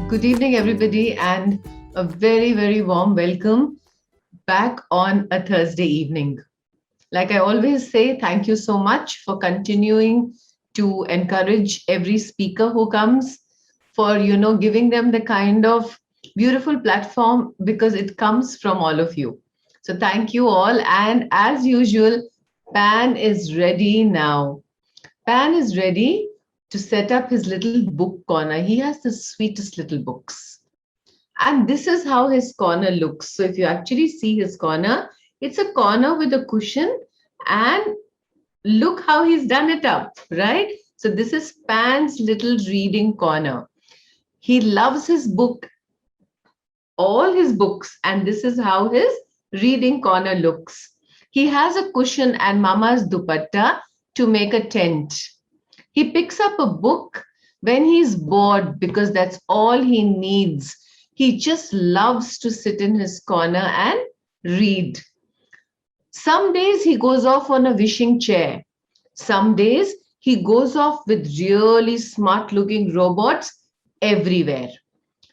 Good evening, everybody, and a very, very warm welcome back on a Thursday evening. Like I always say, thank you so much for continuing to encourage every speaker who comes, for giving them the kind of beautiful platform because it comes from all of you. So thank you all, and as usual, Pan is ready now. Pan is ready to set up his little book corner. He has the sweetest little books. And this is how his corner looks. So if you actually see his corner, it's a corner with a cushion, and look how he's done it up, right? So this is Pan's little reading corner. He loves his book, all his books, and this is how his reading corner looks. He has a cushion and mama's dupatta to make a tent. He picks up a book when he's bored because that's all he needs. He just loves to sit in his corner and read. Some days he goes off on a wishing chair. Some days he goes off with really smart looking robots everywhere.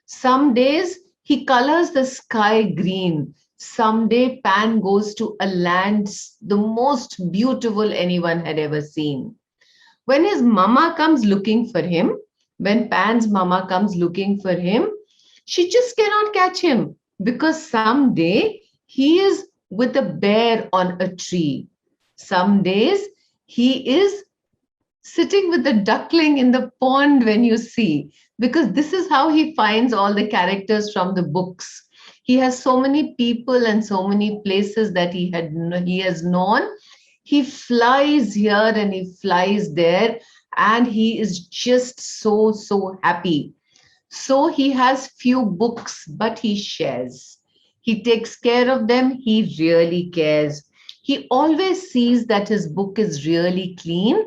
Some days he colors the sky green. Someday Pan goes to a land the most beautiful anyone had ever seen. When his mama comes looking for him, when Pan's mama comes looking for him, she just cannot catch him because someday he is with a bear on a tree. Some days he is sitting with the duckling in the pond when you see, because this is how he finds all the characters from the books. He has so many people and so many places that he has known. He flies here and he flies there, and he is just so happy. So he has few books, but he shares. He takes care of them. He really cares. He always sees that his book is really clean.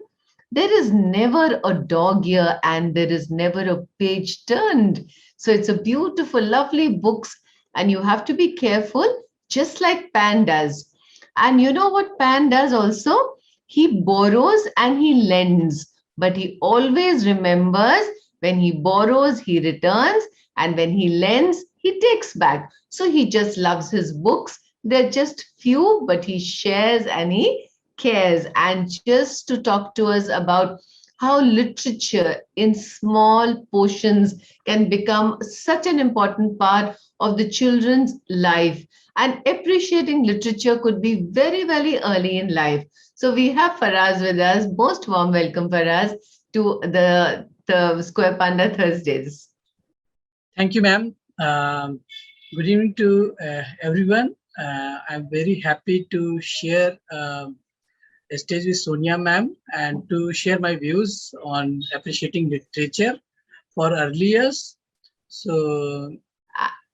There is never a dog here and there is never a page turned. So it's a beautiful, lovely books, and you have to be careful, just like Pan does. And you know what Pan does also? He borrows and he lends, but he always remembers when he borrows, he returns, and when he lends, he takes back. So he just loves his books. They're just few, but he shares and he cares. And just to talk to us about how literature in small portions can become such an important part of the children's life. And appreciating literature could be very, very early in life. So we have Faraz with us. Most warm welcome, Faraz, to the Square Panda Thursdays. Thank you, ma'am. Good evening to everyone. I'm very happy to share a stage with Sonia ma'am and to share my views on appreciating literature for early years. So,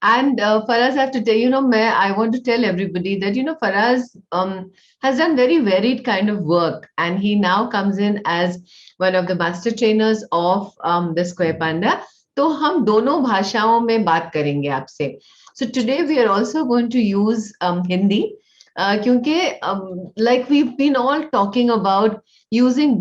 And Faraz, I have to tell I want to tell everybody that Faraz has done very varied kind of work, and he now comes in as one of the master trainers of the Square Panda. तो हम दोनों भाषाओं में बात करेंगे आपसे. So today we are also going to use Hindi, क्योंकि like we've been all talking about using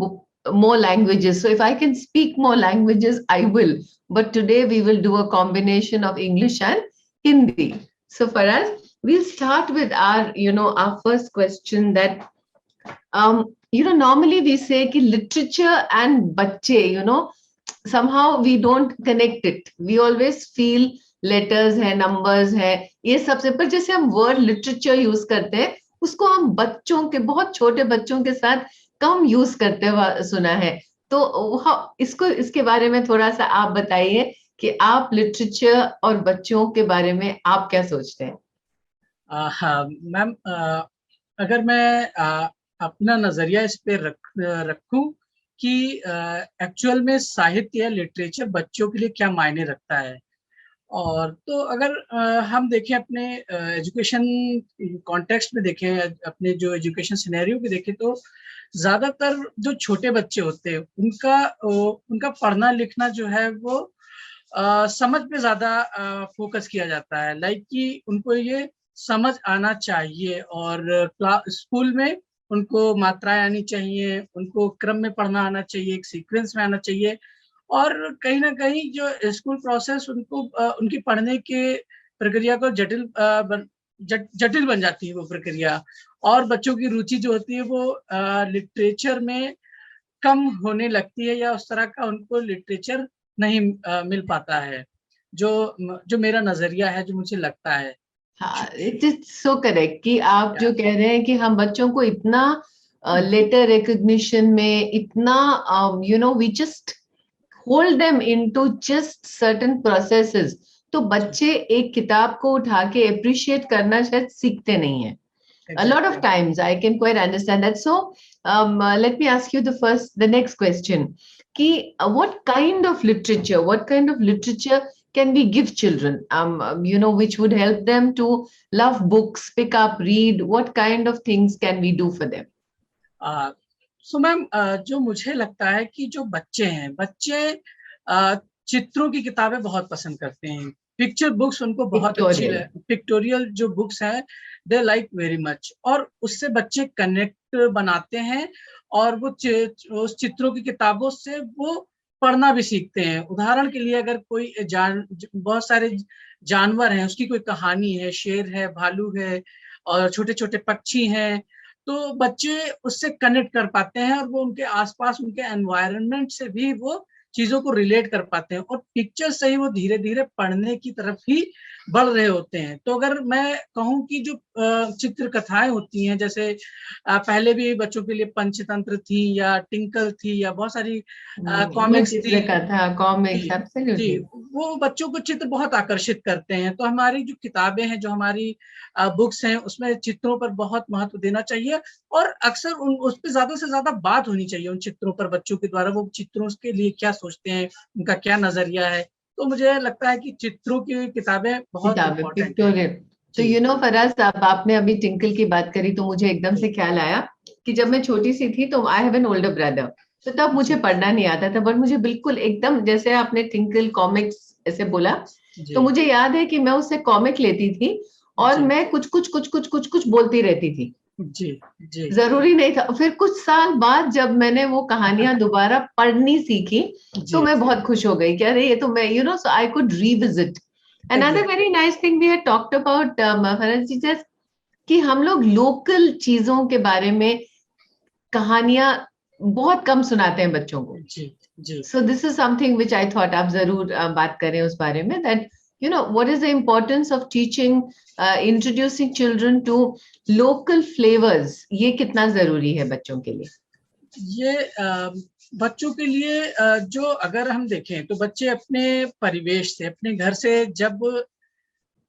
more languages. So if I can speak more languages, I will. But today we will do a combination of English and Hindi. So Faraz, we'll start with our first question that normally we say कि literature and बच्चे, somehow we don't connect it. We always feel letters है, numbers है, ये सबसे, पर जैसे हम word literature use करते हैं, उसको हम बच्चों के, बहुत छोटे बच्चों के साथ कम use करते हुआ सुना है. तो इसके बारे में थोड़ा सा आप बताइए कि आप लिटरेचर और बच्चों के बारे में आप क्या सोचते हैं? हाँ मैम, अगर मैं अपना नजरिया इस पे रखूं कि एक्चुअल में साहित्य या लिटरेचर बच्चों के लिए क्या मायने रखता है, और तो अगर हम देखें अपने एजुकेशन कॉन्टेक्स्ट में देखें, अपने जो एजुकेशन सिनेरियो पे देखें, तो ज्यादातर जो छोटे बच्चे होते हैं उनका पढ़ना लिखना जो है वो समझ पे ज्यादा फोकस किया जाता है. लाइक कि उनको ये समझ आना चाहिए और स्कूल में उनको मात्राएं आनी चाहिए, उनको क्रम में पढ़ना आना चाहिए, एक सीक्वेंस में आना चाहिए, और कहीं ना कहीं जो स्कूल प्रोसेस उनको उनकी पढ़ने के प्रक्रिया को जटिल बन जाती है वो प्रक्रिया, और बच्चों की रुचि जो होती है वो लिटरेचर में कम होने लगती है, या उस तरह का उनको लिटरेचर नहीं मिल पाता है, जो जो मेरा नजरिया है, जो मुझे लगता है। हाँ, इट इज सो करेक्ट कि आप या, जो कह रहे हैं कि हम बच्चों को इतना लेटर रिकग्निशन में इतना we just hold them into just certain processes, तो बच्चे एक किताब को उठा के अप्रिशिएट करना शायद सीखते नहीं है. A lot of exactly. times I can quite understand that. So let me ask you the next question. Ki, what kind of literature can we give children? Which would help them to love books, pick up, read. What kind of things can we do for them? So ma'am, जो मुझे लगता है कि जो बच्चे अ, चित्रों की किताबें बहुत पसंद करते हैं, पिक्चर बुक्स उनको बहुत अच्छी, Pictorial. पिक्टोरियल जो बुक्स हैं दे लाइक वेरी मच, और उससे बच्चे कनेक्ट बनाते हैं, और वो उस चित्रों की किताबों से वो पढ़ना भी सीखते हैं। उदाहरण के लिए, अगर कोई बहुत सारे जानवर हैं, उसकी कोई कहानी है, शेर है, भालू है, और छोटे छोटे पक्षी हैं, तो बच्चे उससे कनेक्ट कर पाते हैं, और वो उनके आसपास उनके एनवायरनमेंट से भी वो चीजों को रिलेट कर पाते हैं, और पिक्चर से ही वो धीरे धीरे पढ़ने की तरफ ही बढ़ रहे होते हैं। तो अगर मैं कहूँ कि जो चित्र कथाएं होती हैं, जैसे पहले भी बच्चों के लिए पंचतंत्र थी, या टिंकल थी, या बहुत सारी कॉमिक्स थी। चित्रकथा, कॉमिक्स, जी, जी, एब्सोल्युटली. वो बच्चों को चित्र बहुत आकर्षित करते हैं। तो हमारी जो किताबें हैं, जो हमारी बुक्स हैं, उसमें चित्रों पर बहुत महत्व देना चाहिए, और अक्सर उस पे ज़्यादा से ज़्यादा बात होनी चाहिए उन चित्रों पर, बच्चों के द्वारा वो चित्रों के लिए क्या सोचते हैं, उनका क्या नज़रिया है। तो मुझे लगता है कि चित्रों की किताबें बहुत किताबें इम्पोर्टेंट हैं। पिक्टोरियल. तो जी, फराज, आपने अभी टिंकल की बात करी तो मुझे एकदम से जी, ख्याल आया कि जब मैं छोटी सी थी तो I have an older brother. तो तब मुझे जी, पढ़ना नहीं आता था, बट मुझे बिल्कुल एकदम जैसे आपने टिंकल कॉमिक्स ऐसे बोला, तो जी, मुझे याद है कि मैं उससे कॉमिक लेती थी और जी, मैं कुछ बोलती रहती थी. जी, जी, जरूरी नहीं था. फिर कुछ साल बाद जब मैंने वो कहानियां दोबारा पढ़नी सीखी, तो जी, मैं बहुत खुश हो गई कि अरे ये तो मैं so I could revisit. Another exactly. Very nice thing we had talked about फरज जी, जस्ट कि हम लोग लोकल चीजों के बारे में कहानियां बहुत कम सुनाते हैं बच्चों को. जी, जी। So this is something which I thought आप जरूर बात करें उस बारे में, that what is the importance of teaching, introducing children to local flavours. ये कितना जरूरी है बच्चों के लिए? ये बच्चों के लिए, जो अगर हम देखें तो बच्चे अपने परिवेश से, अपने घर से जब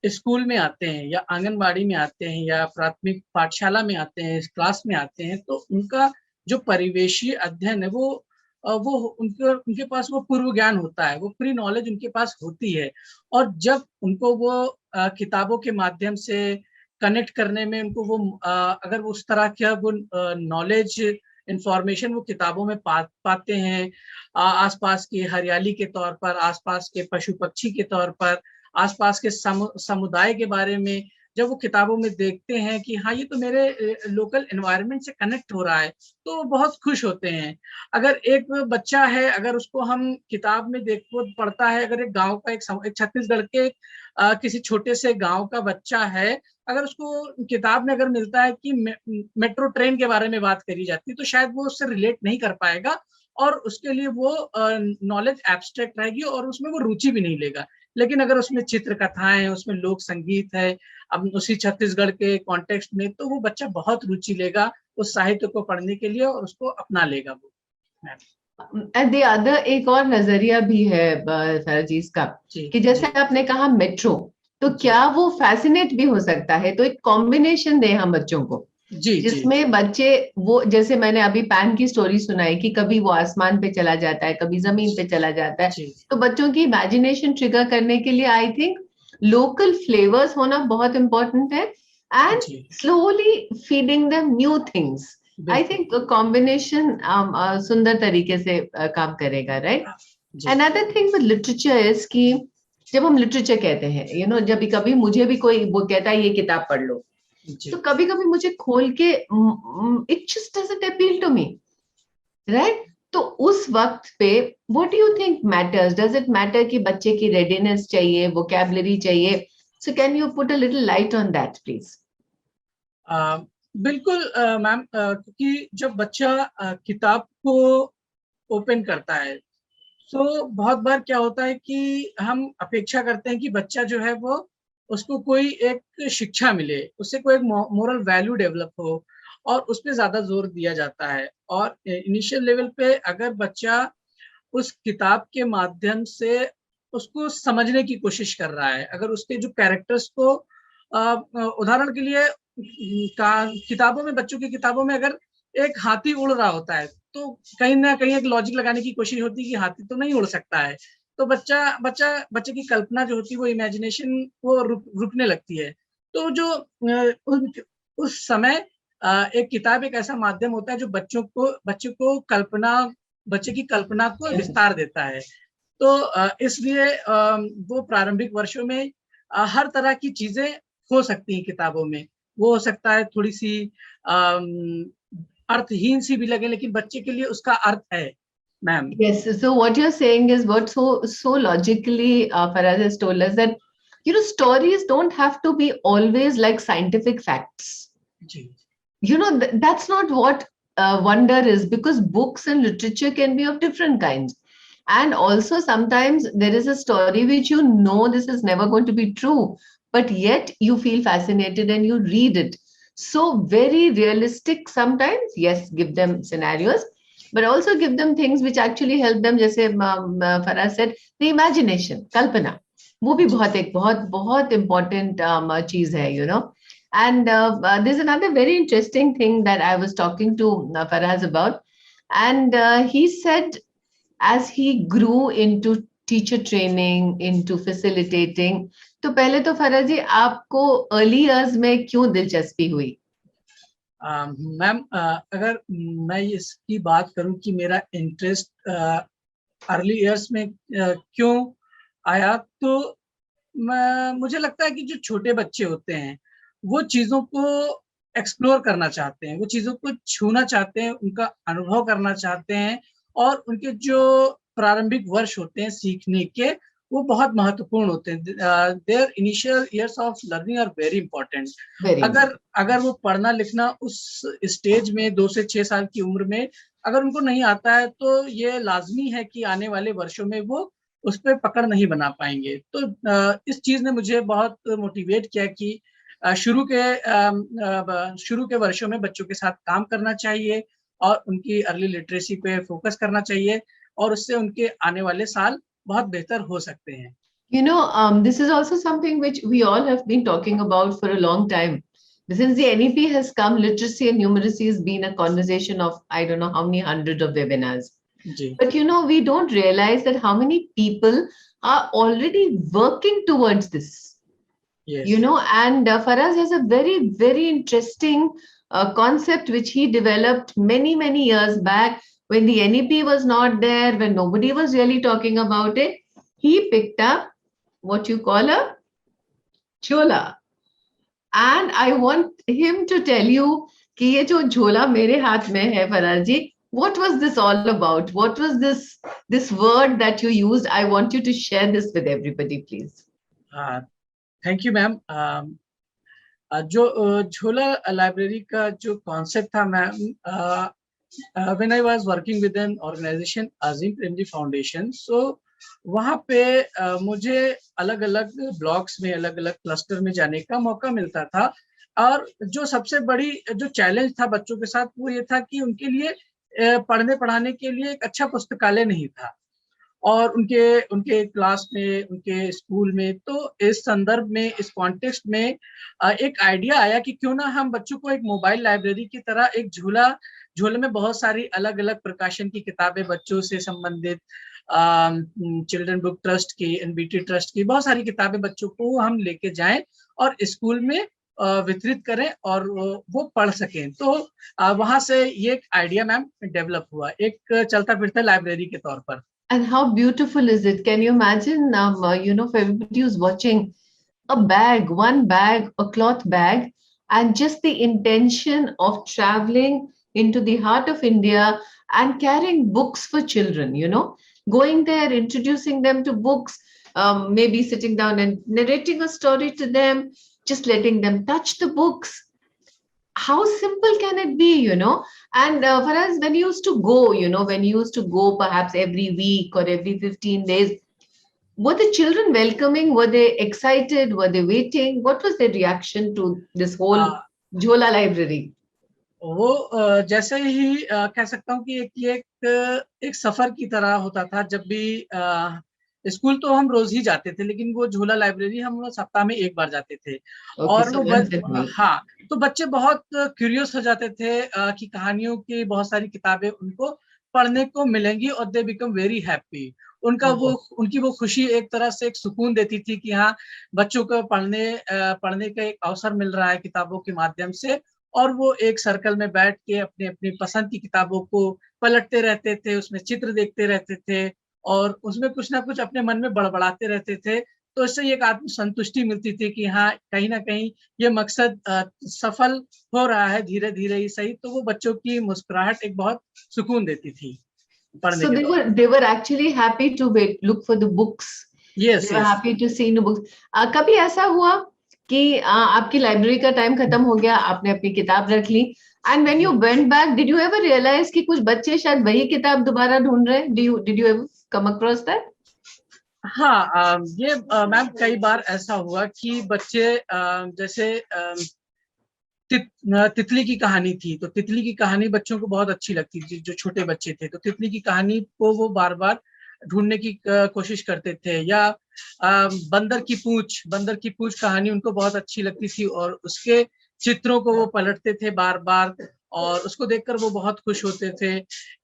स्कूल में आते हैं, या आंगनबाड़ी में आते हैं, या प्राथमिक पाठशाला में आते हैं, क्लास में आते हैं, तो उनका जो परिवेशीय अध्ययन है वो उनके पास वो पूर्व ज्ञान होता है, वो प्री नॉलेज उनके पास होती है। और जब उनको वो किताबों के माध्यम से कनेक्ट करने में उनको वो अगर वो उस तरह का वो नॉलेज इंफॉर्मेशन वो किताबों में पाते हैं, आसपास की हरियाली के तौर पर, आसपास के पशु पक्षी के तौर पर, आसपास के समुदाय के बारे में, जब वो किताबों में देखते हैं कि हाँ, ये तो मेरे लोकल एनवायरनमेंट से कनेक्ट हो रहा है, तो वो बहुत खुश होते हैं। अगर एक बच्चा है, अगर उसको हम किताब में वो पढ़ता है, अगर एक गाँव का एक छत्तीसगढ़ के किसी छोटे से गाँव का बच्चा है, अगर उसको किताब में अगर मिलता है कि मेट्रो ट्रेन के बारे में बात करी जाती है, तो शायद वो उससे रिलेट नहीं कर पाएगा, और उसके लिए वो नॉलेज एब्स्ट्रैक्ट रहेगी, और उसमें वो रुचि भी नहीं लेगा। लेकिन अगर उसमें चित्र कथाएँ हैं, उसमें लोक संगीत है, अब उसी छत्तीसगढ़ के कॉन्टेक्स्ट में, तो वो बच्चा बहुत रुचि लेगा उस साहित्य को पढ़ने के लिए, और उसको अपना लेगा वो। एट द अदर, एक और नजरिया भी है सरजीज का, जी, कि जैसे जी, आपने कहा मेट्रो, तो जी, क्या वो फैसिनेट भी हो सकता है? तो एक कॉम्बिनेशन दे हम बच्चों को, जी, जी, जिसमें बच्चे वो, जैसे मैंने अभी पैन की स्टोरी सुनाई कि कभी वो आसमान पे चला जाता है, कभी जमीन पे चला जाता है. जी, तो बच्चों की इमेजिनेशन ट्रिगर करने के लिए आई थिंक लोकल फ्लेवर्स होना बहुत इंपॉर्टेंट है, एंड जी, slowly feeding them new things. I बिल्कुल। थिंक कॉम्बिनेशन सुंदर तरीके से काम करेगा, राइट? जी, another thing with literature is कि जब हम लिटरेचर कहते हैं, जब कभी मुझे भी कोई वो कहता है ये किताब पढ़ लो, तो जी, कभी कभी मुझे खोल के it just doesn't appeal to me, right? तो उस वक्त पे what do you think matters? Does it matter कि बच्चे की रेडीनेस चाहिए, वोकैबुलरी चाहिए? So can you put a little light on that please? बिल्कुल मैम, क्योंकि जब बच्चा किताब को ओपन करता है, तो बहुत बार क्या होता है कि हम अपेक्षा करते हैं कि बच्चा जो है वो, उसको कोई एक शिक्षा मिले, उससे कोई एक मोरल वैल्यू डेवलप हो, और उस पे ज्यादा जोर दिया जाता है। और इनिशियल लेवल पे अगर बच्चा उस किताब के माध्यम से उसको समझने की कोशिश कर रहा है, अगर उसके जो कैरेक्टर्स को उदाहरण के लिए किताबों में, बच्चों की किताबों में अगर एक हाथी उड़ रहा होता है, तो कहीं ना कहीं एक लॉजिक लगाने की कोशिश होती है कि हाथी तो नहीं उड़ सकता है। तो बच्चे की कल्पना जो होती है, वो इमेजिनेशन वो रुकने लगती है। तो जो उस समय एक किताब एक ऐसा माध्यम होता है जो बच्चे को बच्चे की कल्पना को विस्तार देता है। तो इसलिए वो प्रारंभिक वर्षों में हर तरह की चीजें हो सकती हैं किताबों में। वो हो सकता है थोड़ी सी अर्थहीन सी भी लगे, लेकिन बच्चे के लिए उसका अर्थ है ma'am. Yes, so what you're saying is what so logically Faraz has told us that stories don't have to be always like scientific facts. जी That's not what wonder is, because books and literature can be of different kinds. And also sometimes there is a story which this is never going to be true, but yet you feel fascinated and you read it. So very realistic sometimes, yes, give them scenarios, but also give them things which actually help them. जैसे Faraz said, the imagination, कल्पना, वो भी बहुत एक बहुत बहुत important चीज है. And there's another very interesting thing that I was talking to Faraz about. And he said, as he grew into teacher training, into facilitating, तो पहले तो फराज जी आपको अर्ली इयर्स में क्यों दिलचस्पी हुई? मैम, अगर मैं इसकी बात करूं कि मेरा इंटरेस्ट अर्ली इयर्स में क्यों आया, तो मुझे लगता है कि जो छोटे बच्चे होते हैं वो चीजों को एक्सप्लोर करना चाहते हैं, वो चीजों को छूना चाहते हैं, उनका अनुभव करना चाहते हैं, और उनके जो प्रारंभिक वर्ष होते हैं सीखने के, वो बहुत महत्वपूर्ण होते हैं। Their initial years of learning are very important. अगर वो पढ़ना लिखना उस स्टेज में 2 से 6 साल की उम्र में अगर उनको नहीं आता है, तो ये लाजमी है कि आने वाले वर्षों में वो उस पर पकड़ नहीं बना पाएंगे। तो इस चीज ने मुझे बहुत मोटिवेट किया कि शुरू के वर्षों में बच्चों के साथ काम करना चाहिए, और उनकी अर्ली लिटरेसी पे फोकस करना चाहिए, और उससे उनके आने वाले साल बहुत बेहतर हो सकते हैं। This is also something which we all have been talking about for a long time. Since the NEP has come, literacy and numeracy has been a conversation of I don't know how many hundreds of webinars. जी But we don't realize that how many people are already working towards this. Yes And Faraz has a very, very interesting concept which he developed many, many years back when the NEP was not there, when nobody was really talking about it. He picked up what you call a chola. And I want him to tell you कि ये जो झोला मेरे हाथ में है फराज जी, what was this all about? What was this word that you used? I want you to share this with everybody, please. Thank you ma'am. जो झोला लाइब्रेरी का जो कॉन्सेप्ट था ma'am, when I was working with an organisation Azim Premji Foundation, so वहाँ पे मुझे अलग अलग ब्लॉक्स में, अलग अलग क्लस्टर में जाने का मौका मिलता था। और जो सबसे बड़ी जो चैलेंज था बच्चों के साथ, वो ये था कि उनके लिए पढ़ने पढ़ाने के लिए एक अच्छा पुस्तकालय नहीं था, और उनके क्लास में, उनके स्कूल में। तो इस संदर्भ में, इस कॉन्टेक्स्ट में एक आइडिया आया कि क्यों ना हम बच्चों को एक मोबाइल लाइब्रेरी की तरह एक झोले में बहुत सारी अलग अलग प्रकाशन की किताबें, बच्चों से संबंधित चिल्ड्रन बुक ट्रस्ट की, एनबीटी ट्रस्ट की बहुत सारी किताबें बच्चों को हम लेके जाएं और स्कूल में वितरित करें और वो पढ़ सकें। तो वहां से ये आइडिया मैम डेवलप हुआ एक चलता फिरता लाइब्रेरी के तौर पर। And how beautiful is it? Can you imagine, for everybody who's watching, one bag, a cloth bag, and just the intention of traveling into the heart of India and carrying books for children, going there, introducing them to books, maybe sitting down and narrating a story to them, just letting them touch the books. How simple can it be, And for us, when you used to go, when you used to go perhaps every week or every 15 days, were the children welcoming? Were they excited? Were they waiting? What was their reaction to this whole Jhola library? वो जैसे ही कह सकता हूँ कि एक सफर की तरह होता था। जब भी स्कूल तो हम रोज ही जाते थे, लेकिन वो झूला लाइब्रेरी हम सप्ताह में एक बार जाते थे। Okay, और so वो once a week. हाँ, तो बच्चे बहुत क्यूरियस हो जाते थे कि कहानियों की बहुत सारी किताबें उनको पढ़ने को मिलेंगी, और दे बिकम वेरी हैप्पी। उनकी वो खुशी एक तरह से एक सुकून देती थी कि हाँ, बच्चों को पढ़ने का एक अवसर मिल रहा है किताबों के माध्यम से। और वो एक सर्कल में बैठ के अपनी अपनी पसंद की किताबों को पलटते रहते थे, उसमें चित्र देखते रहते थे, और उसमें कुछ ना कुछ अपने मन में बड़बड़ाते रहते थे। तो इससे एक आत्म संतुष्टि मिलती थी कि हाँ, कहीं ना कहीं ये मकसद सफल हो रहा है, धीरे धीरे ही सही। तो वो बच्चों की मुस्कुराहट एक बहुत सुकून देती थी पढ़ने So के they दौरान। were they were actually happy to look for the books. Yes They were yes. happy to see the books. कभी ऐसा हुआ कि आपकी लाइब्रेरी का टाइम खत्म हो गया, आपने अपनी किताब रख ली, and when you went back, did you ever realize कि कुछ बच्चे शायद वही किताब दोबारा ढूंढ रहे हैं? Did you ever come across that? हाँ, ये मैम कई बार ऐसा हुआ कि बच्चे जैसे तितली की कहानी थी, तो तितली की कहानी बच्चों को बहुत अच्छी लगती थी, जो छोटे बच्चे थे। तो तितली की कहानी को वो बार बार ढूंढने की कोशिश करते थे। या बंदर की पूंछ कहानी उनको बहुत अच्छी लगती थी, और उसके चित्रों को वो पलटते थे बार बार, और उसको देखकर वो बहुत खुश होते थे।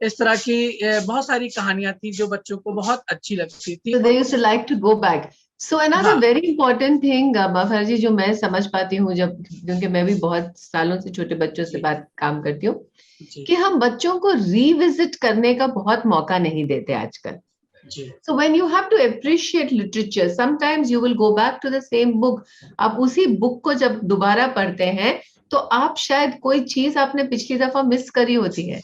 इस तरह की बहुत सारी कहानियां थी जो बच्चों को बहुत अच्छी लगती थी। So they used to like to go back. So another हाँ very important thing, बाफर जी, जो मैं समझ पाती हूँ जब, क्योंकि मैं भी बहुत सालों से छोटे बच्चों से काम करती हूँ, जी कि हम बच्चों को रिविजिट करने का बहुत मौका नहीं देते आजकल. जी So when you have to appreciate literature, sometimes you will go back to the same book. आप उसी बुक को जब दोबारा पढ़ते हैं, तो आप शायद कोई चीज आपने पिछली दफा मिस करी होती है,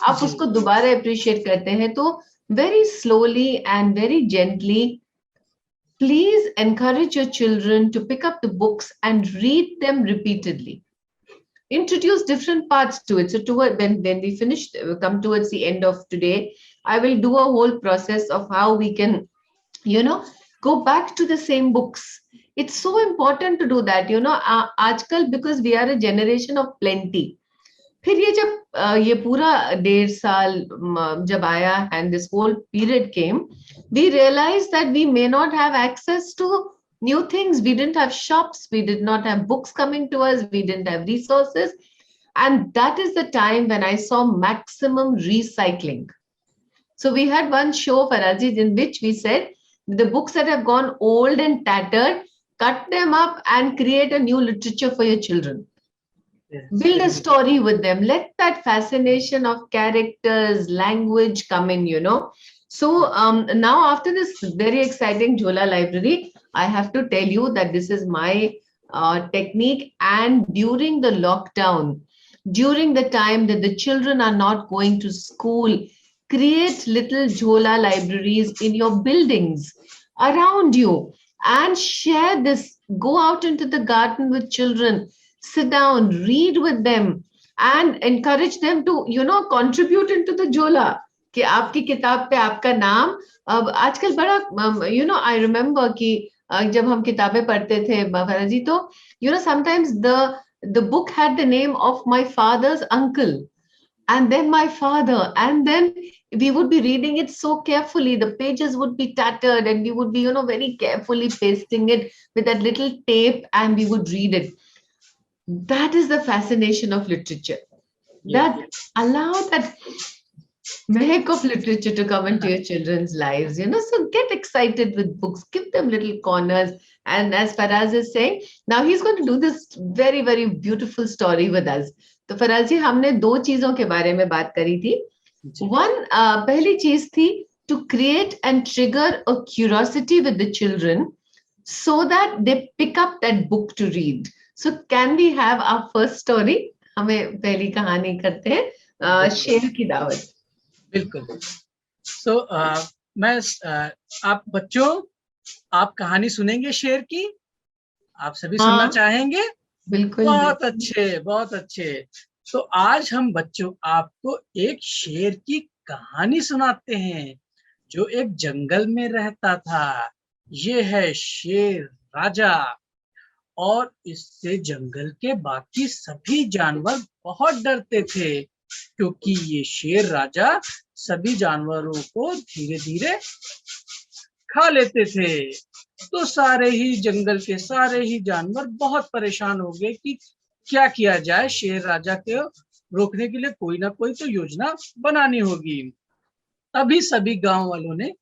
आप जी उसको दोबारा अप्रिशिएट करते हैं. तो very slowly and very gently, please encourage your children to pick up the books and read them repeatedly. Introduce different parts to it. So when we finish, come towards the end of today, I will do a whole process of how we can, go back to the same books. It's so important to do that, आजकल, because we are a generation of plenty. फिर ये जब ये पूरा 1.5 साल जब आया, and this whole period came, we realized that we may not have access to new things. We didn't have shops, we did not have books coming to us, we didn't have resources. And that is the time when I saw maximum recycling. So we had one show, Faraji, in which we said the books that have gone old and tattered, cut them up and create a new literature for your children. Build a story with them. Let that fascination of characters, language come in, So now after this very exciting Jhola library, I have to tell you that this is my technique. And during the lockdown, during the time that the children are not going to school, create little Jhola libraries in your buildings around you and share this. Go out into the garden with children, sit down, read with them, and encourage them to, contribute into the Jhola. कि आपकी किताब पे आपका नाम. अब आजकल बड़ा, I remember कि जब हम किताबें पढ़ते थे बाबा जी, तो sometimes the book had the name of my father's uncle, and then my father, and then we would be reading it so carefully. The pages would be tattered, and we would be, very carefully pasting it with that little tape, and we would read it. That is the fascination of literature. That allow that mehek of literature to come into your children's lives, So get excited with books, give them little corners. And as Faraz is saying, now he's going to do this very, very beautiful story with us. तो फराज जी, हमने 2 चीजों के बारे में बात करी थी. One, पहली चीज थी to create and trigger a curiosity with the children so that they pick up that book to read. So can we have our first story? हमें पहली कहानी करते हैं, शेर की दावत. बिल्कुल। सो मैं आप बच्चों, आप कहानी सुनेंगे शेर की? आप सभी सुनना हाँ, चाहेंगे? बिल्कुल बहुत बिल्कुल। अच्छे, बहुत अच्छे। तो आज हम बच्चों आपको एक शेर की कहानी सुनाते हैं, जो एक जंगल में रहता था। ये है शेर राजा, और इससे जंगल के बाकी सभी जानवर बहुत डरते थे, क्योंकि ये शेर राजा सभी जानवरों को धीरे-धीरे खा लेते थे। तो सारे ही जंगल के सारे ही जानवर बहुत परेशान हो गए कि क्या किया जाए, शेर राजा को रोकने के लिए कोई ना कोई तो योजना बनानी होगी। तभी सभी गांव वालों ने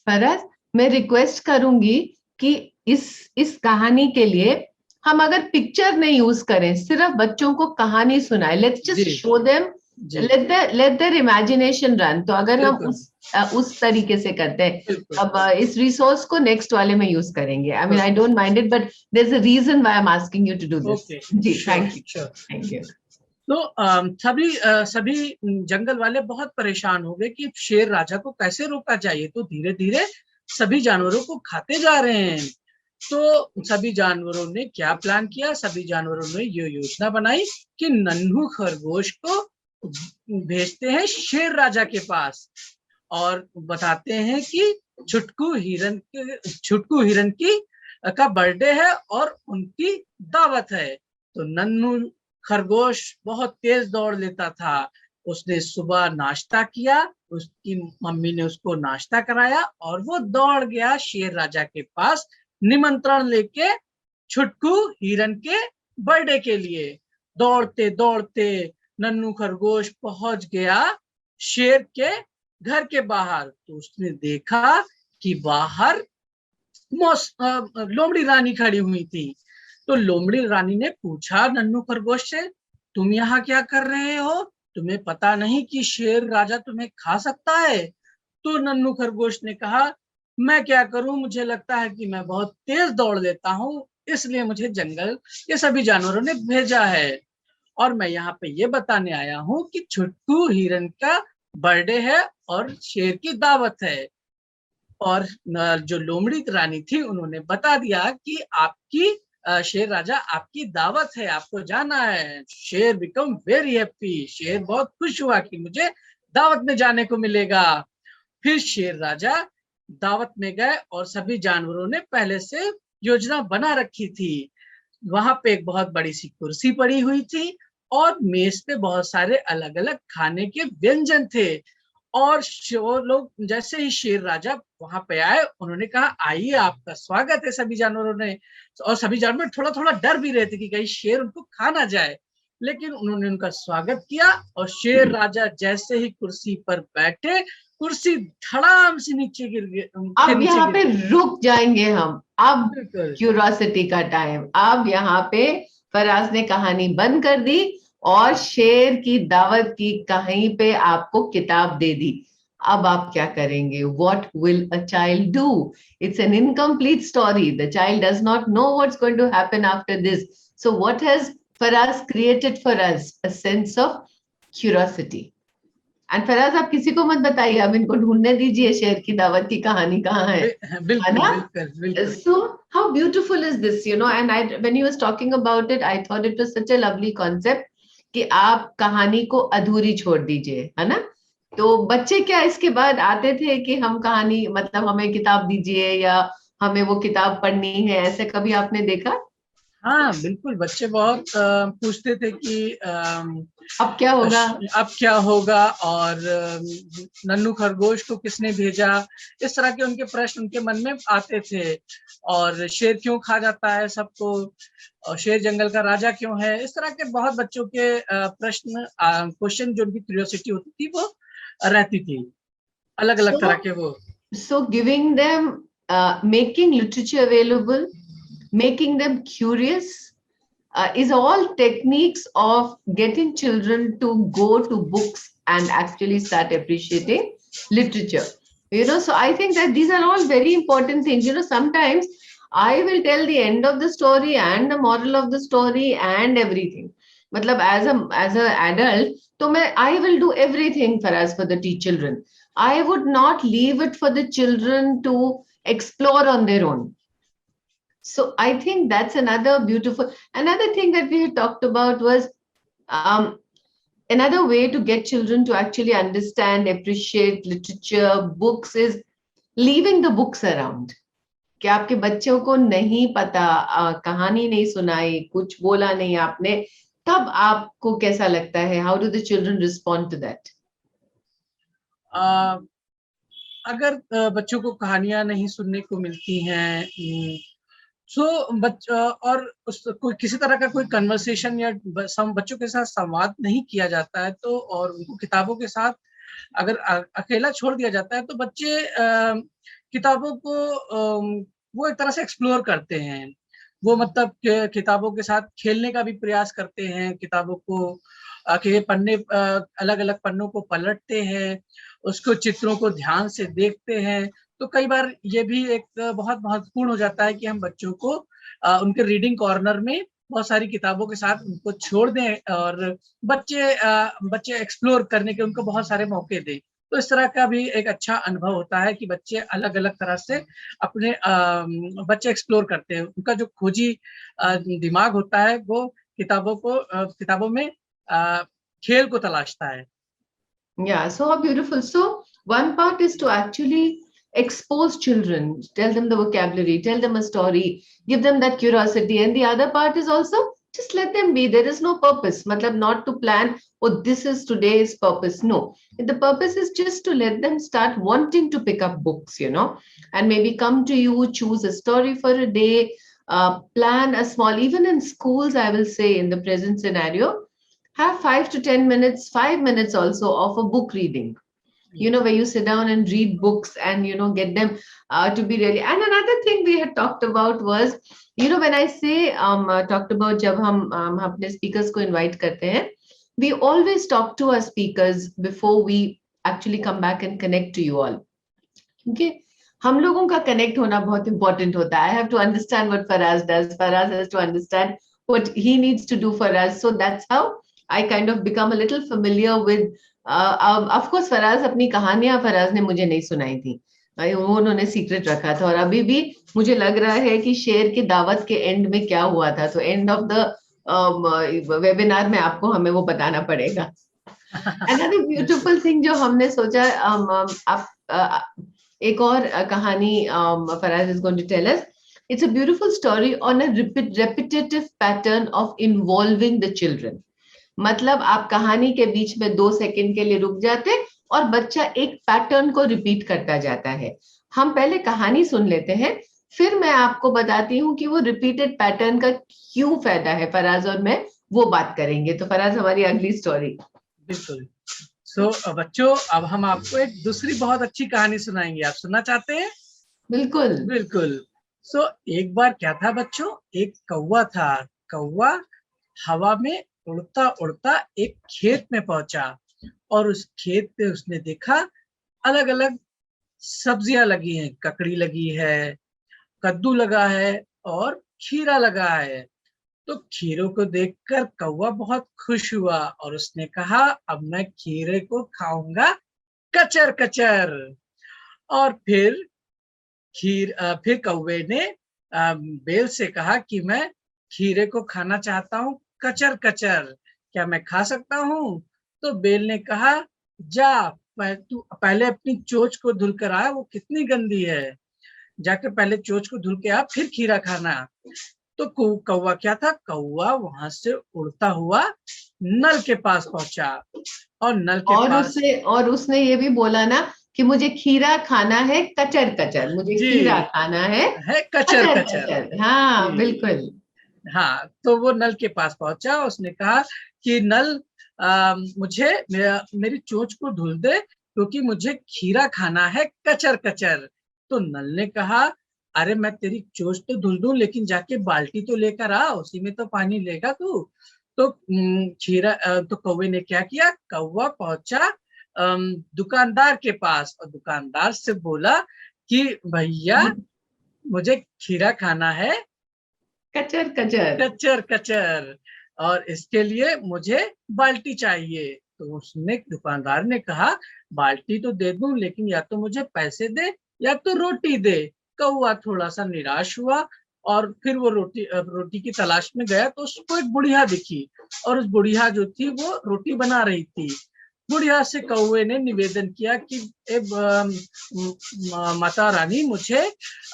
फराज, मैं रिक्वेस्ट करूंगी कि इस कहानी के लिए हम अगर पिक्चर नहीं यूज करें, सिर्फ बच्चों को कहानी सुनाए, लेट्स जी जस्ट शो देम, जी लेट देयर इमेजिनेशन रन। तो अगर हम बिल्कुल उस तरीके से करते हैं, बिल्कुल अब इस रिसोर्स को नेक्स्ट वाले में यूज करेंगे। I mean, I okay don't mind it, but there is a reason why I am asking you to do this. Okay जी, sure thank you, sure. Thank you. तो सभी जंगल वाले बहुत परेशान हो गए कि शेर राजा को कैसे रोका जाए, ये तो धीरे धीरे सभी जानवरों को खाते जा रहे हैं। तो सभी जानवरों ने क्या प्लान किया, सभी जानवरों ने ये योजना बनाई कि नन्हू खरगोश को भेजते हैं शेर राजा के पास, और बताते हैं कि छुटकू हिरन की का बर्थडे है और उनकी दावत है। तो नन्हू खरगोश बहुत तेज दौड़ लेता था। उसने सुबह नाश्ता किया, उसकी मम्मी ने उसको नाश्ता कराया, और वो दौड़ गया शेर राजा के पास निमंत्रण लेके छुटकू हिरन के बर्थडे के लिए। दौड़ते दौड़ते नन्हू खरगोश पहुंच गया शेर के घर के बाहर। तो उसने देखा कि बाहर लोमड़ी रानी खड़ी हुई थी। तो लोमड़ी रानी ने पूछा नन्हू खरगोश से, तुम यहाँ क्या कर रहे हो? तुम्हें पता नहीं कि शेर राजा तुम्हें खा सकता है? तो नन्हू खरगोश ने कहा, मैं क्या करूं, मुझे लगता है कि मैं बहुत तेज दौड़ लेता हूँ, इसलिए मुझे जंगल के सभी जानवरों ने भेजा है, और मैं यहाँ पे ये बताने आया हूँ कि छुटकू हिरन का बर्थडे है और शेर की दावत है। और जो लोमड़ी रानी थी उन्होंने बता दिया कि आपकी शेर राजा आपकी दावत है, आपको जाना है। शेर बिकम वेरी हैप्पी, शेर बहुत खुश हुआ कि मुझे दावत में जाने को मिलेगा। फिर शेर राजा दावत में गए, और सभी जानवरों ने पहले से योजना बना रखी थी। वहां पे एक बहुत बड़ी सी कुर्सी पड़ी हुई थी, और मेज पे बहुत सारे अलग अलग खाने के व्यंजन थे। और वो लोग जैसे ही शेर राजा वहां पे आए, उन्होंने कहा, आइए, आपका स्वागत है। सभी जानवरों ने, और सभी जानवर थोड़ा थोड़ा डर भी रहे थे कि कहीं शेर उनको खा ना जाए, लेकिन उन्होंने उनका स्वागत किया। और शेर राजा जैसे ही कुर्सी पर बैठे, कुर्सी धड़ाम से नीचे अब नीचे यहाँ गिर पे गई। रुक जाएंगे हम। अब बिल्कुल क्यूरोसिटी का टाइम। अब यहाँ पे फराज ने कहानी बंद कर दी और शेर की दावत की कहीं पे आपको किताब दे दी। अब आप क्या करेंगे? What will a child do? It's an incomplete story, the child does not know what's going to happen after this. So what has Faraz created for us? A sense of curiosity. And Faraz, आप किसी को मत बताइए, अब इनको ढूंढने दीजिए शेर की दावत की कहानी कहाँ है बिल्कुल ना? बिल्कुल बिल्कुल So how beautiful is this, you know? And I, when he was talking about it, I thought it was such a lovely concept कि आप कहानी को अधूरी छोड़ दीजिए, है ना? तो बच्चे क्या इसके बाद आते थे कि हम कहानी, मतलब हमें किताब दीजिए या हमें वो किताब पढ़नी है, ऐसे कभी आपने देखा? हाँ बिल्कुल, बच्चे बहुत पूछते थे कि अब क्या होगा? अब क्या होगा, और नन्हू खरगोश को किसने भेजा। इस तरह के उनके प्रश्न उनके मन में आते थे। और शेर क्यों खा जाता है सबको, और शेर जंगल का राजा क्यों है। इस तरह के बहुत बच्चों के प्रश्न, क्वेश्चन, जो उनकी क्यूरियोसिटी होती थी वो रहती थी, अलग अलग तरह So, के वो। so giving them, making literature available, making them curious, is all techniques of getting children to go to books and actually start appreciating literature. You know, so I think that these are all very important things. You know, sometimes I will tell the end of the story and the moral of the story and everything. मतलब as a adult, तो मैं I will do everything for the children. I would not leave it for the children to explore on their own. So I think that's another thing that we had talked about was um, another way to get children to actually understand, appreciate literature, books is leaving the books around. कि आपके बच्चों को नहीं पता, कहानी नहीं सुनाई, कुछ बोला नहीं आपने, तब आपको कैसा लगता है? How do the children respond to that? अगर बच्चों को कहानियां नहीं सुनने को मिलती हैं, सो और कोई किसी तरह का कोई कन्वर्सेशन या बच्चों के साथ संवाद नहीं किया जाता है, तो और उनको किताबों के साथ अगर अकेला छोड़ दिया जाता है, तो बच्चे किताबों को वो एक तरह से एक्सप्लोर करते हैं। वो मतलब किताबों के साथ खेलने का भी प्रयास करते हैं, किताबों को के पन्ने अलग-अलग पन्नों को पलटते हैं, उसको चित्रों को ध्यान से देखते हैं। तो कई बार ये भी एक बहुत महत्वपूर्ण हो जाता है कि हम बच्चों को उनके रीडिंग कॉर्नर में बहुत सारी किताबों के साथ उनको छोड़ दें और बच्चे एक्सप्लोर करने के उनको बहुत सारे मौके दें। तो इस तरह का भी एक अच्छा अनुभव होता है कि बच्चे अलग-अलग तरह से अपने बच्चे एक्सप्लोर करते हैं। उनका जो खोजी दिमाग होता है, वो किताबों में खेल को तलाशता है। Yeah, so how beautiful. So one part is to actually expose children, tell them the vocabulary, tell them a story, give them that curiosity. And the other part is also just let them be. There is no purpose. Matlab not to plan, oh, this is today's purpose. No. The purpose is just to let them start wanting to pick up books, and maybe come to you, choose a story for a day, plan a small, even in schools, I will say in the present scenario, have 5 to 10 minutes, 5 minutes also of a book reading, where you sit down and read books and, get them to be really. And another thing we had talked about was, when I say talked about जब हम अपने speakers को invite करते हैं, we always talk to our speakers before we actually come back and connect to you all. क्योंकि हम लोगों का connect होना बहुत important होता है. I have to understand what Faraz does. Faraz has to understand what he needs to do for us. So that's how I kind of become a little familiar with. Of course, Faraz अपनी कहानियां फराज ने मुझे नहीं सुनाई थी, वो उन्होंने secret रखा था, और अभी भी मुझे लग रहा है कि शेर की दावत के एंड में क्या हुआ था, तो एंड ऑफ द वेबिनार में आपको हमें वो बताना पड़ेगा. Another beautiful thing जो हमने सोचा, आप एक और कहानी Faraz is going to tell us. It's a beautiful story on a repetitive pattern of involving the children. मतलब आप कहानी के बीच में 2 सेकंड के लिए रुक जाते और बच्चा एक पैटर्न को रिपीट करता जाता है. हम पहले कहानी सुन लेते हैं, फिर मैं आपको बताती हूँ कि वो रिपीटेड पैटर्न का क्यों फायदा है. फराज और मैं वो बात करेंगे. तो फराज, हमारी अगली स्टोरी. बिल्कुल. बच्चों, अब हम आपको एक दूसरी बहुत अच्छी कहानी सुनाएंगे. आप सुनना चाहते हैं? बिल्कुल बिल्कुल. एक बार क्या था बच्चों, एक कौवा था. कौवा हवा में उड़ता उड़ता एक खेत में पहुंचा और उस खेत पे उसने देखा अलग अलग सब्जियां लगी हैं. ककड़ी लगी है, कद्दू लगा है और खीरा लगा है. तो खीरों को देखकर कौवा बहुत खुश हुआ और उसने कहा, अब मैं खीरे को खाऊंगा कचर कचर. और फिर कौवे ने बेल से कहा कि मैं खीरे को खाना चाहता हूँ कचर कचर, क्या मैं खा सकता हूँ? तो बेल ने कहा, जा तू पहले अपनी चोंच को धुल कर आ, वो कितनी गंदी है. जाकर पहले चोंच को धुल के आ, फिर खीरा खाना. तो कौवा क्या था, कौवा वहां से उड़ता हुआ नल के पास पहुंचा और नल के पास उसने ये भी बोला ना कि मुझे खीरा खाना है कचर कचर, मुझे खीरा खाना है कचर कचर. हाँ बिल्कुल. हाँ, तो वो नल के पास पहुंचा. उसने कहा कि नल, मुझे मेरी चोंच को धुल दे क्योंकि मुझे खीरा खाना है कचर कचर. तो नल ने कहा, अरे मैं तेरी चोंच तो धुल दूं, लेकिन जाके बाल्टी तो लेकर आ, उसी में तो पानी लेगा तू. तो तो कौवे ने क्या किया, कौवा पहुंचा दुकानदार के पास और दुकानदार से बोला कि भैया मुझे खीरा खाना है कचर कचर. कचर कचर. और इसके लिए मुझे बाल्टी चाहिए। तो उसने दुकानदार ने कहा, बाल्टी तो दे दूं, लेकिन या तो मुझे पैसे दे या तो रोटी दे। कौवा थोड़ा सा निराश हुआ और फिर वो रोटी की तलाश में गया, तो उसको एक बुढ़िया दिखी और उस बुढ़िया जो थी वो रोटी बना रही थी। बुढ़िया से कौवे ने निवेदन किया कि माता रानी, मुझे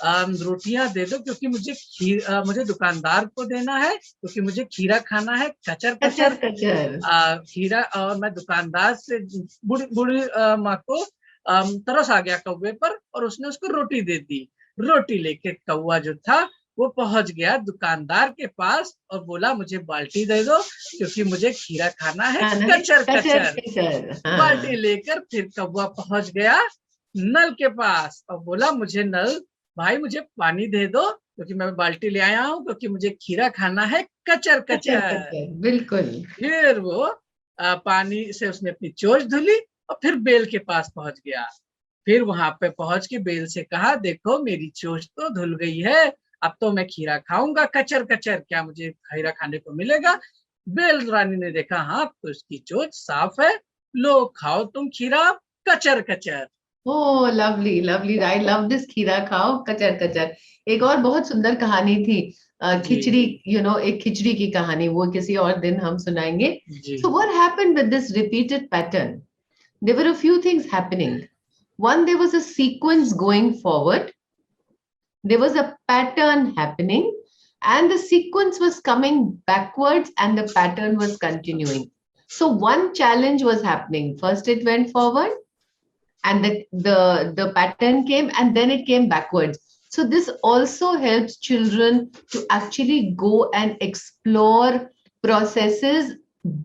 रोटियां दे दो, क्योंकि मुझे दुकानदार को देना है, क्योंकि मुझे खीरा खाना है, कचर कचर कचर कचर। खीरा। और मैं दुकानदार से बूढ़ी माँ को तरस आ गया कौवे पर, और उसने उसको रोटी दे दी। रोटी लेके कौवा जो था वो पहुंच गया दुकानदार के पास और बोला, मुझे बाल्टी दे दो, क्योंकि मुझे खीरा खाना है, खाना है कचर कचर कचर। कचर। बाल्टी हाँ। लेकर फिर कौवा पहुंच गया नल के पास और बोला, मुझे नल भाई, मुझे पानी दे दो, क्योंकि मैं बाल्टी ले आया हूँ, क्योंकि मुझे खीरा खाना है, कचर कचर कचर। कचर बिल्कुल। फिर वो पानी से उसने अपनी चोंच धुली और फिर बेल के पास पहुंच गया। फिर वहां पे पहुंच के बेल से कहा, देखो मेरी चोंच तो धुल गई है, अब तो मैं खीरा खाऊंगा, कचर कचर, क्या मुझे खीरा खाने को मिलेगा? बेल रानी ने देखा, हाँ तो इसकी चोंच साफ है, लो खाओ तुम खीरा, कचर कचर। Oh lovely lovely, I love this, खीरा खाओ कचर कचर। एक और बहुत सुंदर कहानी थी, जी खिचड़ी, एक खिचड़ी की कहानी, वो किसी और दिन हम सुनाएंगे। जी So what happened with this repeated pattern? There were a few things happening. One, there was a sequence going forward. There was a pattern happening, and the sequence was coming backwards, and the pattern was continuing. So one challenge was happening. First, it went forward, and the pattern came, and then it came backwards. So this also helps children to actually go and explore processes,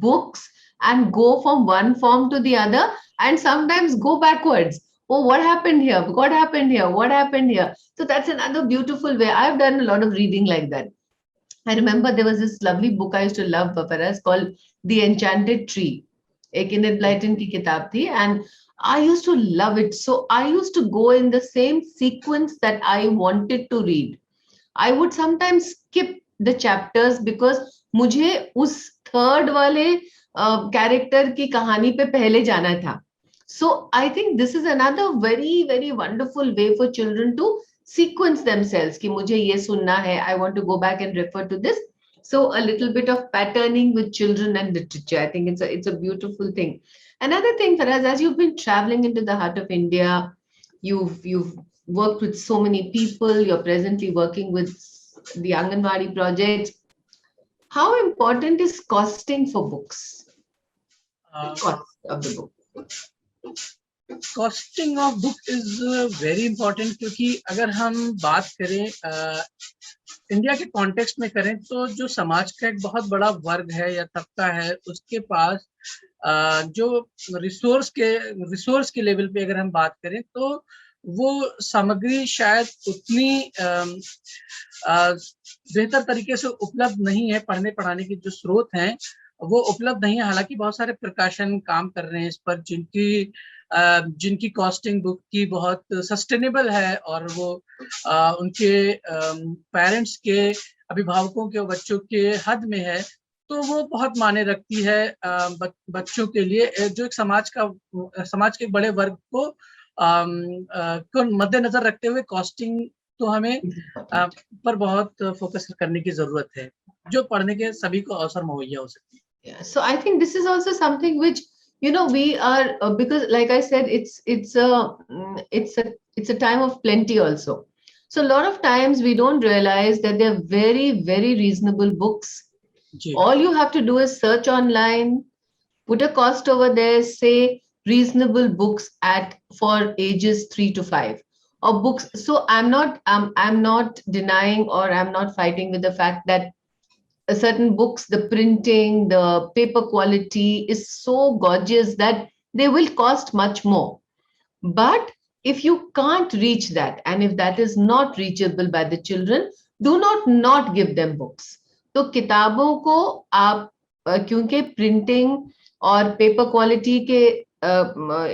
books, and go from one form to the other, and sometimes go backwards. Oh, what happened here? What happened here? What happened here? So that's another beautiful way. I've done a lot of reading like that. I remember there was this lovely book I used to love, Paparas, called The Enchanted Tree. एक Enid Blyton की किताब थी, and I used to love it. So I used to go in the same sequence that I wanted to read. I would sometimes skip the chapters because मुझे उस third वाले character की कहानी पे पहले जाना था. So I think this is another very, very wonderful way for children to sequence themselves कि मुझे ये सुनना है, I want to go back and refer to this. So a little bit of patterning with children and literature, I think it's a beautiful thing. Another thing, Faraz, as you've been traveling into the heart of India, you've worked with so many people, you're presently working with the Anganwadi projects. How important is costing for books? The cost of the book. Costing of book is very important, क्योंकि अगर हम बात करें India के context में करें, तो जो समाज का एक बहुत बड़ा वर्ग है या तबका है, उसके पास जो रिसोर्स के लेवल पे अगर हम बात करें, तो वो सामग्री शायद उतनी बेहतर तरीके से उपलब्ध नहीं है। पढ़ने पढ़ाने के जो स्रोत हैं वो उपलब्ध नहीं है। हालांकि बहुत सारे प्रकाशन काम कर रहे हैं इस पर, जिनकी कॉस्टिंग बुक की बहुत सस्टेनेबल है, और वो उनके पेरेंट्स के, अभिभावकों के, बच्चों के हद में है, तो वो बहुत मायने रखती है बच्चों के लिए, जो एक समाज के बड़े वर्ग को मद्देनजर रखते हुए कॉस्टिंग तो हमें पर बहुत फोकस करने की जरूरत है, जो पढ़ने के सभी को अवसर मुहैया हो सकती है। Yeah, so I think this is also something which, we are, because like I said, it's a time of plenty also. So a lot of times we don't realize that they're very, very reasonable books. All you have to do is search online, put a cost over there, say reasonable books for ages 3 to 5, or books. So I'm not denying, or I'm not fighting with the fact that certain books, the printing, the paper quality is so gorgeous that they will cost much more. But if you can't reach that, and if that is not reachable by the children, do not give them books. तो किताबों को आप, क्योंकि printing और paper quality के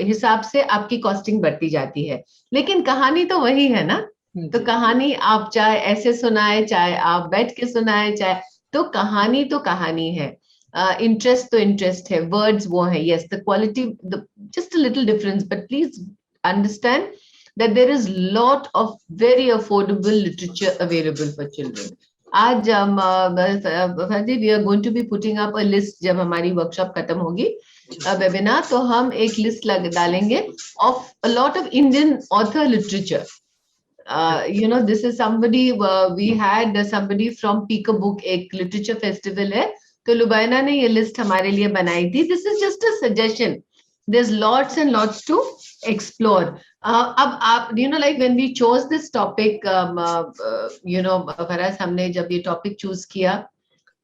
हिसाब से आपकी कॉस्टिंग बढ़ती जाती है, लेकिन कहानी तो वही है ना। तो कहानी आप चाहे ऐसे सुनाए, चाहे आप बैठ के सुनाए, चाहे तो कहानी है, इंटरेस्ट तो इंटरेस्ट है, वर्ड्स वो है, yes the quality, the just a little difference, but please understand that there is lot of very affordable literature available for children. आज फर्जी we are going to be putting up a list, जब हमारी workshop खत्म होगी webinar, तो हम एक list डालेंगे of a lot of Indian author literature. You know, this is somebody, we had somebody from Pika Book, एक लिटरेचर फेस्टिवल है, तो लुबाइना ने ये लिस्ट हमारे लिए बनाई थी. This is just a suggestion. There's lots and lots to explore. अब आप, you know, like when we chose this topic, you know, Faraz, हमने जब ये टॉपिक चूज किया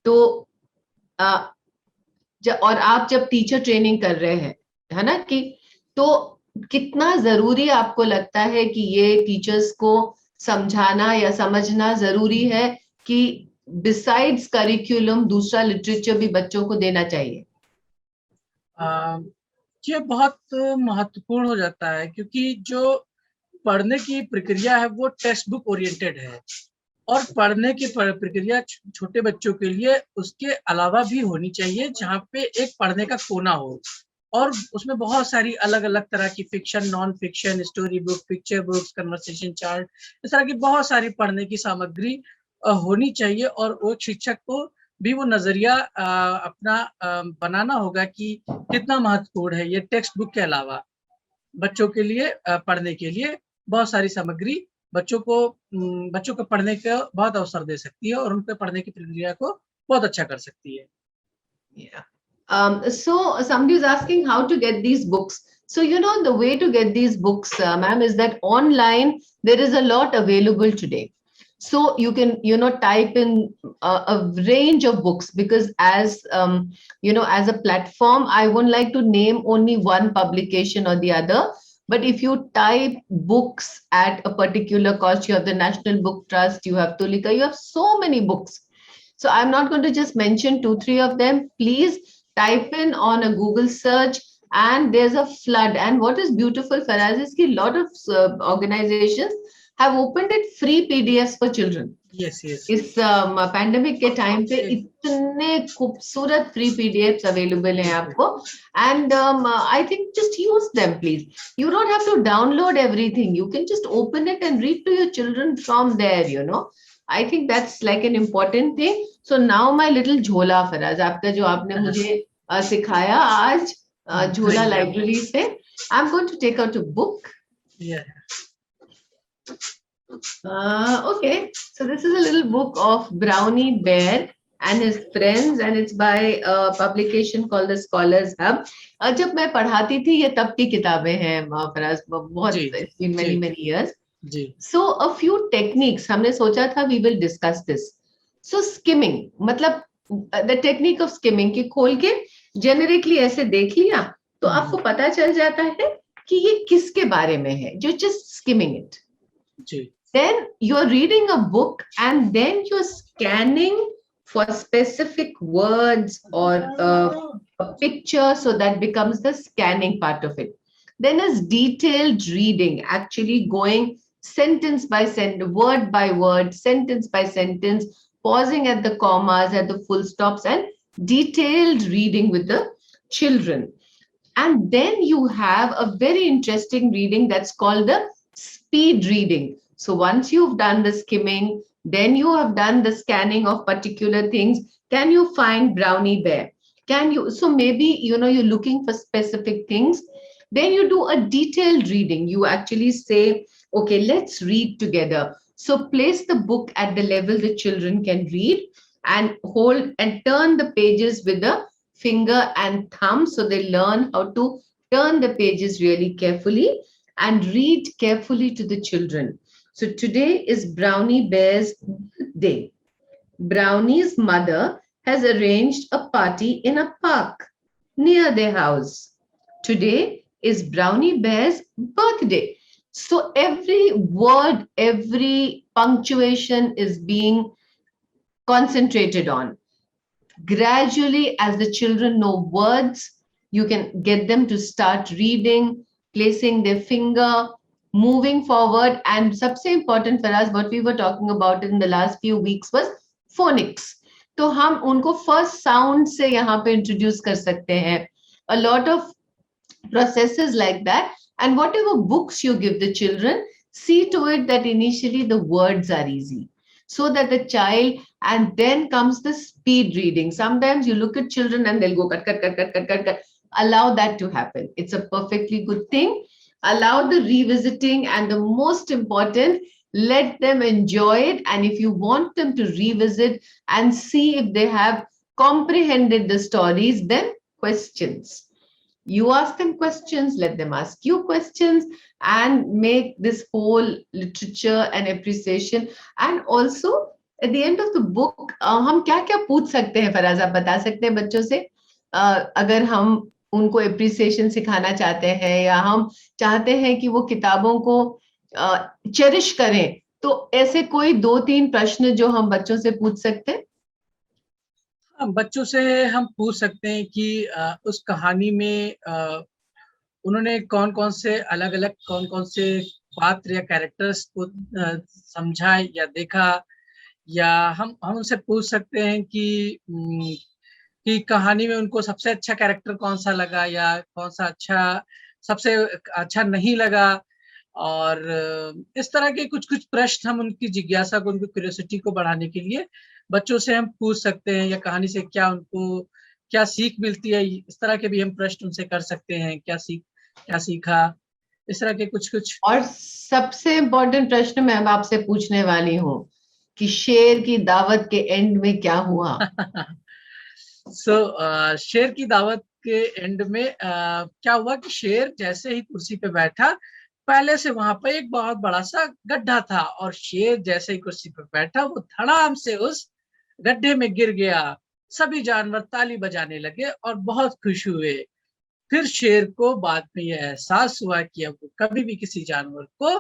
तो और आप जब टीचर ट्रेनिंग कर रहे हैं, है ना, कि तो कितना जरूरी आपको लगता है कि ये टीचर्स को समझाना या समझना जरूरी है कि बिसाइड्स करिकुलम दूसरा लिटरेचर भी बच्चों को देना चाहिए? ये बहुत महत्वपूर्ण हो जाता है, क्योंकि जो पढ़ने की प्रक्रिया है वो टेक्स्ट बुक ओरिएंटेड है, और पढ़ने की प्रक्रिया छोटे बच्चों के लिए उसके अलावा भी होनी चाहिए, जहाँ पे एक पढ़ने का कोना हो, और उसमें बहुत सारी अलग अलग तरह की fiction, non fiction, story book, picture books, conversation chart, इस तरह की बहुत सारी पढ़ने की सामग्री होनी चाहिए। और वो शिक्षक को भी वो नजरिया अपना बनाना होगा कि कितना महत्वपूर्ण है ये टेक्स्ट बुक के अलावा बच्चों के लिए पढ़ने के लिए बहुत सारी सामग्री बच्चों को पढ़ने का बहुत अवसर दे सकती है, और उनके पढ़ने की प्रक्रिया को बहुत अच्छा कर सकती है. Yeah. So somebody is asking how to get these books. So, you know, the way to get these books, ma'am, is that online there is a lot available today. So you can, you know, type in a range of books, because as, you know, as a platform, I won't like to name only one publication or the other. But if you type books at a particular cost, you have the National Book Trust, you have Tulika, you have so many books. So I'm not going to just mention 2-3 of them. Please type in on a Google search, and there's a flood. And what is beautiful, Faraz, is that a lot of organizations have opened it free PDFs for children. Yes, yes. इस pandemic के time पे इतने खूबसूरत free PDFs available हैं आपको, and I think just use them please. You don't have to download everything, you can just open it and read to your children from there, you know. I think that's like an important thing. So now my little झोला, फराज, आपका जो आपने मुझे सिखाया आज झोला library से, I'm going to take out a book. Yeah. Okay, so this is a little book of Brownie Bear and his friends, and it's by a publication called the Scholars Hub. जब मैं पढ़ाती थी ये तब की किताबें हैं फराज, बहुत, it's been many years. So a few techniques हमने सोचा था we will discuss this. So skimming, मतलब the technique of skimming, कि खोल के generically ऐसे देख लिया तो आपको पता चल जाता है कि ये किसके बारे में है, जो just skimming it. Then you're reading a book and then you're scanning for specific words or a picture, so that becomes the scanning part of it. Then is detailed reading, actually going sentence by sentence, word by word, sentence by sentence, pausing at the commas, at the full stops, and detailed reading with the children. And then you have a very interesting reading that's called the speed reading. So once you've done the skimming, then you have done the scanning of particular things. Can you find Brownie Bear? Can you, so maybe, you know, you're looking for specific things. Then you do a detailed reading. You actually say, okay, let's read together. So place the book at the level the children can read, and hold and turn the pages with the finger and thumb, so they learn how to turn the pages really carefully and read carefully to the children. So today is Brownie Bear's day. Brownie's mother has arranged a party in a park near their house. Today is Brownie Bear's birthday. So every word, every punctuation is being concentrated on. Gradually, as the children know words, you can get them to start reading, placing their finger, moving forward. And सबसे important for us, what we were talking about in the last few weeks was phonics. तो हम उनको first sound से यहाँ पे introduce कर सकते हैं. A lot of processes like that. And whatever books you give the children, see to it that initially the words are easy, so that the child, and then comes the speed reading. Sometimes you look at children and they'll go cut, cut, cut, cut, cut, cut, cut. Allow that to happen. It's a perfectly good thing. Allow the revisiting, and the most important, let them enjoy it. And if you want them to revisit and see if they have comprehended the stories, then questions. You ask them questions, let them ask you questions, and make this whole literature and appreciation. And also at the end of the book, हम क्या क्या पूछ सकते हैं फराज, आप बता सकते हैं बच्चों से? अगर हम उनको एप्रिसिएशन सिखाना चाहते हैं, या हम चाहते हैं कि वो किताबों को चेरिश करें, तो ऐसे कोई 2-3 प्रश्न जो हम बच्चों से पूछ सकते हैं? बच्चों से हम पूछ सकते हैं कि उस कहानी में उन्होंने कौन कौन से अलग अलग कौन कौन से पात्र या कैरेक्टर्स को समझा या देखा, या हम उनसे पूछ सकते हैं कि कहानी में उनको सबसे अच्छा कैरेक्टर कौन सा लगा, या कौन सा सबसे अच्छा नहीं लगा. और इस तरह के कुछ कुछ प्रश्न हम उनकी जिज्ञासा को, उनकी क्यूरियोसिटी को बढ़ाने के लिए बच्चों से हम पूछ सकते हैं, या कहानी से उनको क्या सीख मिलती है, इस तरह के भी हम प्रश्न उनसे कर सकते हैं. क्या सीखा, इस तरह के कुछ कुछ. और सबसे इम्पोर्टेंट प्रश्न मैं अब आपसे पूछने वाली हूँ कि शेर की दावत के एंड में क्या हुआ? शेर की दावत के एंड में क्या हुआ कि शेर जैसे ही कुर्सी पे बैठा, पहले से वहां पर एक बहुत बड़ा सा गड्ढा था, और शेर जैसे ही कुर्सी पे बैठा, वो धड़ाम से उस गड्ढे में गिर गया. सभी जानवर ताली बजाने लगे और बहुत खुश हुए. फिर शेर को बाद में यह एहसास हुआ कि अब वो कभी भी किसी जानवर को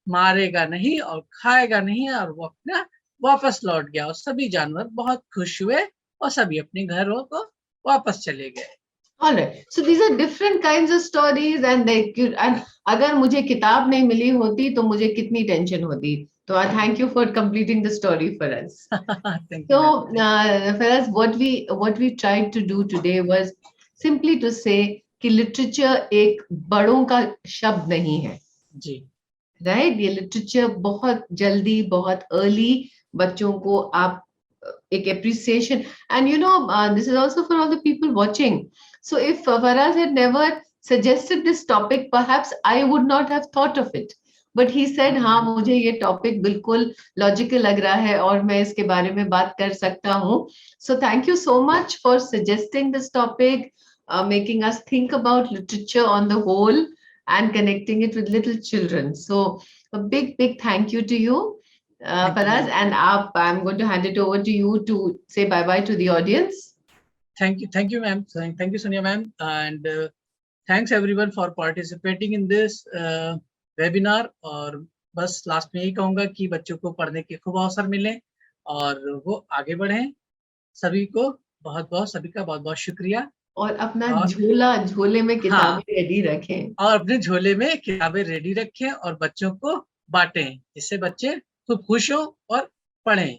मारेगा नहीं और खाएगा नहीं, और वो अपना वापस लौट गया, और सभी जानवर बहुत खुश हुए और सभी अपने घरों को वापस चले गए. All right. So these are different kinds of stories, and अगर मुझे किताब नहीं मिली होती तो मुझे कितनी टेंशन होती. So thank you for completing the story for us. Thank So you. for us, what we tried to do today was simply to say कि literature एक बड़ों का शब्द नहीं है. जी. Right? ये literature बहुत जल्दी, बहुत early बच्चों को आप एक appreciation, and this is also for all the people watching. So if Faraz had never suggested this topic, perhaps I would not have thought of it. But he said, हाँ मुझे ये topic बिल्कुल logical लग रहा है और मैं इसके बारे में बात कर सकता हूँ. So thank you so much for suggesting this topic, making us think about literature on the whole and connecting it with little children. So a big thank you to you. Faraz, and I'm going to hand it over to you to say bye-bye to the audience. Thank you, ma'am. Thank you, Sonia, ma'am. And thanks everyone for participating in this webinar. और बस last में यही कहूँगा कि बच्चों को पढ़ने के खूब अवसर मिले और वो आगे बढ़ें. सभी का बहुत बहुत शुक्रिया. और अपना झोले में किताबें रेडी रखें. और अपने झोले में किताबें रेडी रखें और बच्चों को बांटें, जिससे बच्चे खूब खुश हो और पढ़ें.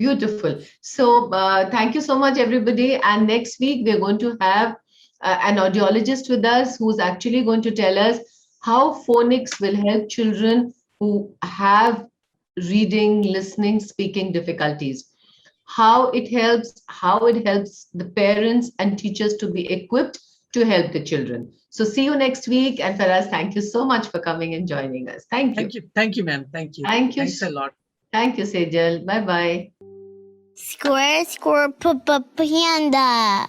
Beautiful. So thank you so much, everybody. And next week we're going to have an audiologist with us who's actually going to tell us how phonics will help children who have reading, listening, speaking difficulties. How it helps the parents and teachers to be equipped to help the children. So see you next week. And Faraz, thank you so much for coming and joining us. Thank you. Thank you, ma'am. Thank you. Thanks a lot. Thank you, Sejal. Bye-bye. Square, panda.